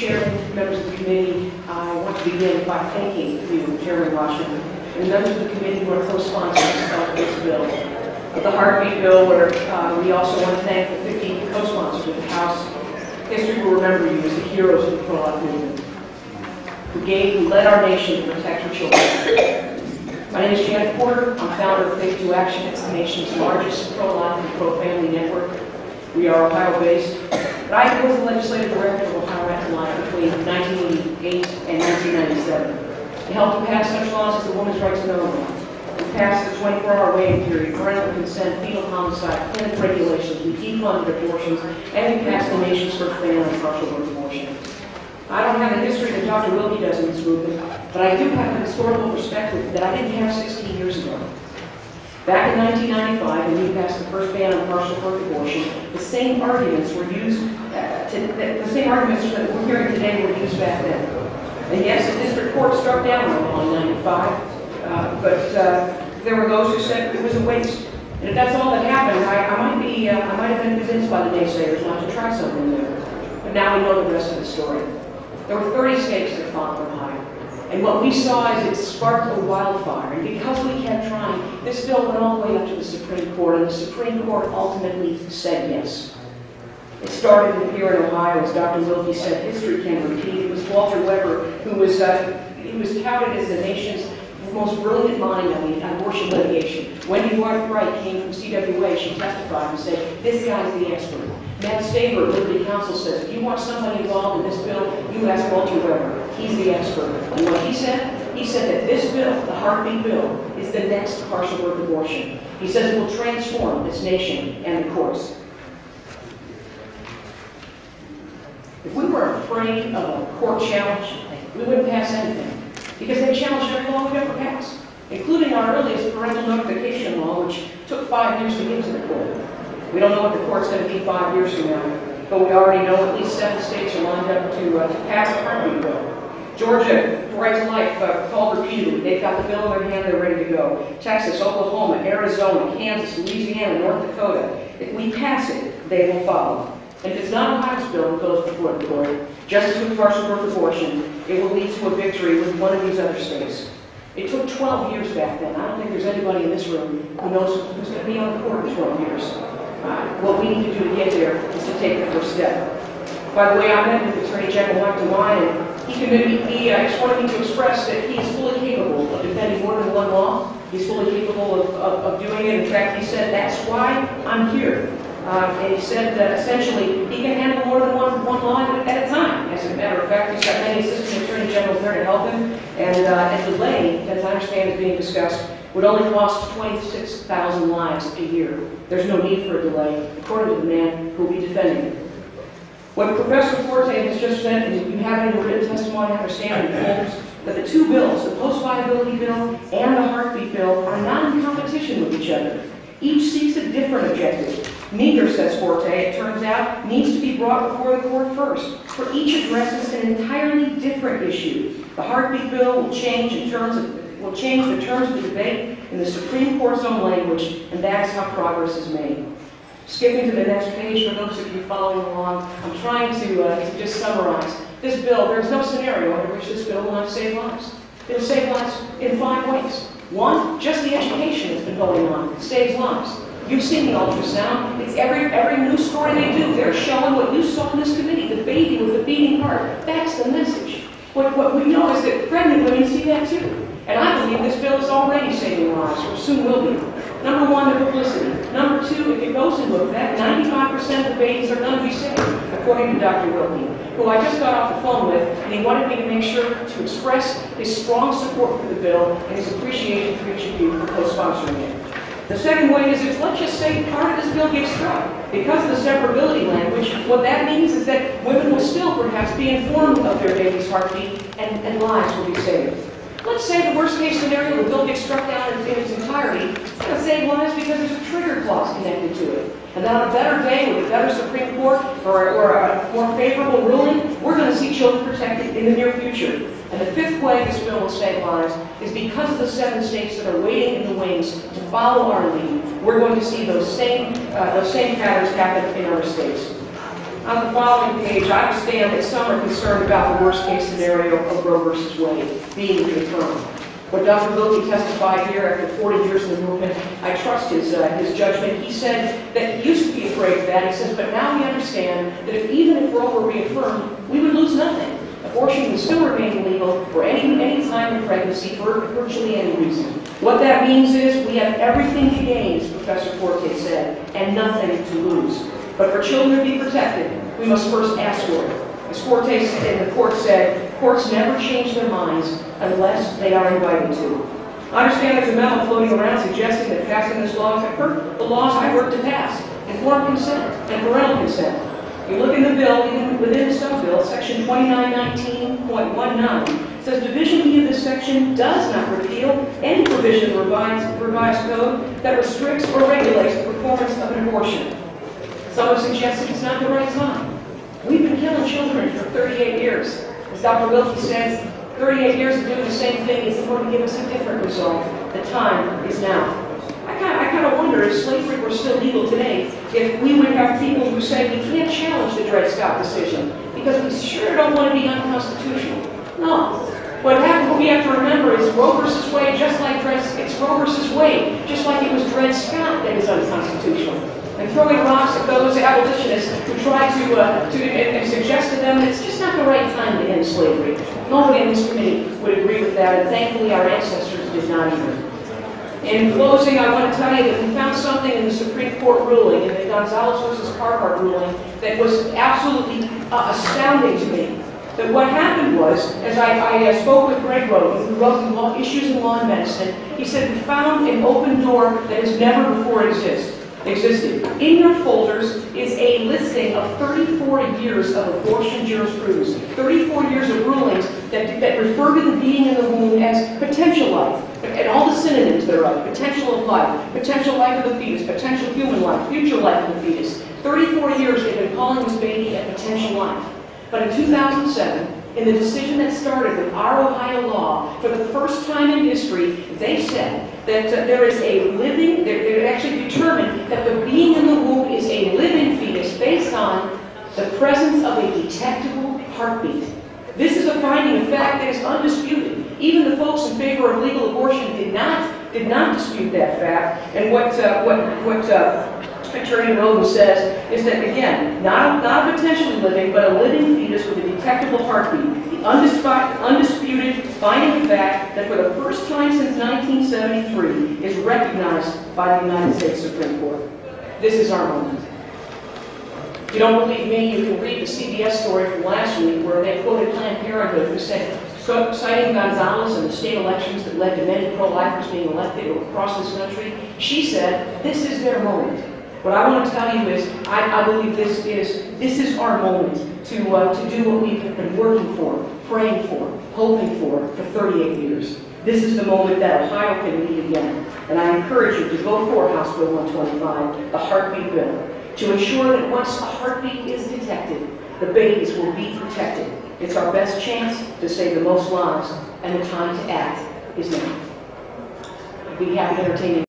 Chairman, members of the committee, I want to begin by thanking you, Chairman Washington, and members of the committee who are co-sponsors of this bill. The Heartbeat Bill, where we also want to thank the 50 co-sponsors of the House. History will remember you as the heroes of the pro-life movement, who led our nation to protect our children. My name is Janet Porter. I'm founder of Faith to Action. It's the nation's largest pro-life and pro-family network. We are Ohio-based, but I was the legislative director of Ohio Right Life between 1988 and 1997. It helped to pass such laws as the Women's Right to Know Law. We passed the 24-hour waiting period, parental consent, fetal homicide, clinic regulations, we defunded abortions, and we passed the nation's first ban on partial birth abortion. I don't have the history that Dr. Wilkie does in this movement, but I do have a historical perspective that I didn't have 16 years ago. Back in 1995, when we passed the first ban on partial birth abortion, the same arguments were used, the same arguments that we're hearing today were used back then. And yes, the district court struck down the law in 95, but there were those who said it was a waste. And if that's all that happened, I might have been convinced by the naysayers not to try something new. But now we know the rest of the story. There were 30 states that followed Ohio. And what we saw is it sparked a wildfire. And because we kept trying, this bill went all the way up to the Supreme Court, and the Supreme Court ultimately said yes. It started here in Ohio, as Dr. Wilkie said, history can repeat. It was Walter Weber, who was touted as the nation's most brilliant mind on the abortion litigation. Wendy Wright came from CWA. She testified and said, this guy's the expert. Matt Staver, Liberty Counsel, says, if you want somebody involved in this bill, you ask Walter Weber. He's the expert. And what he said? He said that this bill, the Heartbeat Bill, is the next partial birth abortion. He says it will transform this nation and the courts. If we were afraid of a court challenge, we wouldn't pass anything. Because they challenged every law we've ever passed, including our earliest parental notification law, which took 5 years to get to the court. We don't know what the court's going to be 5 years from now, but we already know at least 7 states are lined up to pass the Heartbeat Bill. Georgia, Right to Life, called repeatedly. They've got the bill in their hand, they're ready to go. Texas, Oklahoma, Arizona, Kansas, Louisiana, North Dakota. If we pass it, they will follow. And if it's not Ohio's bill that goes before the court, just as with partial birth abortion, it will lead to a victory with one of these other states. It took 12 years back then. I don't think there's anybody in this room who knows who's going to be on the court in 12 years. What we need to do to get there is to take the first step. By the way, I met with Attorney General Mike DeWine, and he wanted me to express that he is fully capable of defending more than one law. He's fully capable of doing it. In fact, he said, that's why I'm here. And he said that essentially he can handle more than one law at a time. As a matter of fact, he's got many assistant attorney generals there to help him. And a delay, as I understand is being discussed, would only cost 26,000 lives a year. There's no need for a delay, according to the man who will be defending it. What Professor Forte has just said, and you have it in the written testimony, I understand in the folders, that the two bills, the post-viability bill and the Heartbeat Bill, are not in competition with each other. Each seeks a different objective. Neither, says Forte, it turns out, needs to be brought before the court first, for each addresses an entirely different issue. The Heartbeat Bill will change the terms of the debate in the Supreme Court's own language, and that is how progress is made. Skipping to the next page, for those of you following along, I'm trying to just summarize. This bill, there's no scenario under which this bill will not save lives. It'll save lives in 5 ways. 1, just the education that's been going on saves lives. You've seen the ultrasound. It's every news story they do. They're showing what you saw in this committee, the baby with the beating heart. That's the message. What we know is that pregnant women see that too. And I believe this bill is already saving lives, or soon will be. Number 1, the publicity. Number 2, if it goes into effect, 95% of the babies are going to be saved, according to Dr. Wilkie, who I just got off the phone with, and he wanted me to make sure to express his strong support for the bill and his appreciation for each of you for co-sponsoring it. The second way is, let's just say part of this bill gets struck. Because of the separability language, what that means is that women will still perhaps be informed of their baby's heartbeat and lives will be saved. Let's say the worst case scenario, the bill gets struck down in its entirety. It's going to save lives because there's a trigger clause connected to it. And then on a better day with a better Supreme Court or a more favorable ruling, we're going to see children protected in the near future. And the 5th way this bill will save lives is because of the 7 states that are waiting in the wings to follow our lead. We're going to see those same patterns happen in other states. On the following page, I understand that some are concerned about the worst-case scenario of Roe versus Wade being confirmed. When Dr. Wilkie testified here after 40 years in the movement, I trust his judgment. He said that he used to be afraid of that. He says, but now we understand that even if Roe were reaffirmed, we would lose nothing. Abortion would still remain legal for any time of pregnancy for virtually any reason. What that means is we have everything to gain, as Professor Forte said, and nothing to lose. But for children to be protected, we must first ask for it. As Forte said, and the court said, courts never change their minds unless they are invited to. I understand there's a memo floating around suggesting that passing this law could hurt the laws I work to pass: informed consent and parental consent. You look in the bill, even within the sub-bill, section 2919.19 says Division E of this section does not repeal any provision of the revised code that restricts or regulates the performance of an abortion. Some have suggested it's not the right time. We've been killing children for 38 years. As Dr. Wilkie says, 38 years of doing the same thing is going to give us a different result. The time is now. I kind of wonder if slavery were still legal today, if we would have people who say we can't challenge the Dred Scott decision because we sure don't want to be unconstitutional. No. What we have to remember is Roe versus Wade, just like it's Roe versus Wade, just like it was Dred Scott that is unconstitutional. And throwing rocks at those abolitionists who try to suggest to them that it's just not the right time to end slavery. Nobody in this committee would agree with that, and thankfully our ancestors did not either. In closing, I want to tell you that we found something in the Supreme Court ruling, in the Gonzalez versus Carhart ruling, that was absolutely astounding to me. That what happened was, as I spoke with Greg Roden, who wrote Issues in Law and Medicine, he said we found an open door that has never before existed. In your folders is a listing of 34 years of abortion jurisprudence, 34 years of rulings that refer to the being in the womb as potential life, and all the synonyms thereof: potential of life of the fetus, potential human life, future life of the fetus. 34 years they've been calling this baby a potential life. But in 2007, in the decision that started with our Ohio law, for the first time in history, they said that there is a living, they actually determined that the being in the womb is a living fetus based on the presence of a detectable heartbeat. This is a finding of fact that is undisputed. Even the folks in favor of legal abortion did not dispute that fact. And what Attorney Roden says is that, again, not a potentially living, but a living fetus with a detectable heartbeat. The undisputed finding of fact that for the first time since 1973 is recognized by the United States Supreme Court. This is our moment. If you don't believe me, you can read the CBS story from last week where they quoted Planned Parenthood, who said, citing Gonzalez and the state elections that led to many pro-lifers being elected across this country, she said, this is their moment. What I want to tell you is, I believe this is our moment to do what we've been working for, praying for, hoping for 38 years. This is the moment that Ohio can lead again. And I encourage you to vote for House Bill 125, the heartbeat bill, to ensure that once a heartbeat is detected, the babies will be protected. It's our best chance to save the most lives, and the time to act is now. I'd be happy to entertain you.